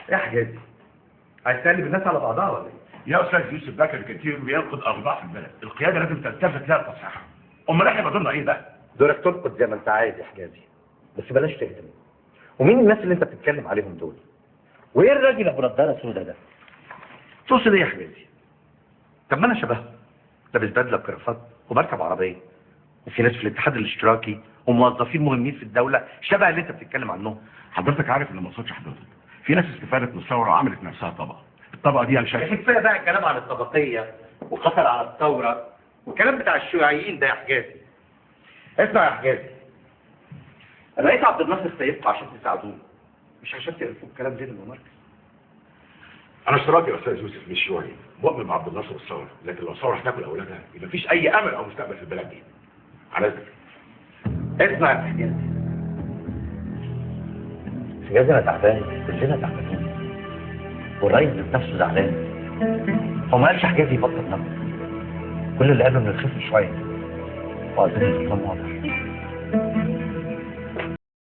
يا حجازي، عايز تقلب الناس على بعضها ولا ايه؟ يا استاذ يوسف بكر كتير بينقض اوضاع في البلد، القياده لازم تلتفت لها بتصحيحها. امال احنا دورنا ايه بقى؟ دورك تنقد زي ما انت عايز يا حجازي، بس بلاش تهدم. ومين الناس اللي انت بتتكلم عليهم دول؟ وايه الراجل ابو نضاره سودا ده؟ تقصد ايه يا حجازي؟ طب ما انا شبهه، لابس بدله بكرافات وبركب عربيه، وفي ناس في الاتحاد الاشتراكي وموظفين مهمين في الدوله شبه اللي انت بتتكلم عنهم. حضرتك عارف ان ما صوتش حضرتك، في ناس استفادت من الثوره وعملت نفسها طبقه، الطبقه دي انا شايف. كفايه بقى الكلام عن الطبقيه وخطر على الثوره والكلام بتاع الشيوعيين ده يا حجازي. اسمع يا حجازي، الرئيس عبد الناصر سايبكم عشان تساعدوه، مش عشان تقرفوا الكلام زي الممارسه. انا اشتراكي يا استاذ يوسف مش شيوعي، مؤمن بعبد الناصر والثوره، لكن لو الثوره هتاكل اولادها يبقى مفيش اي امل او مستقبل في البلد دي. على اذنك. اسمع يا حجازي، حجازي انا تعبان، كلنا تعبانين، والرئيس ذات نفسه زعلان. هو ما قالش حجازي يبطل نفسه، كل اللي قاله انه يخف شويه، وأظن الكلام واضح.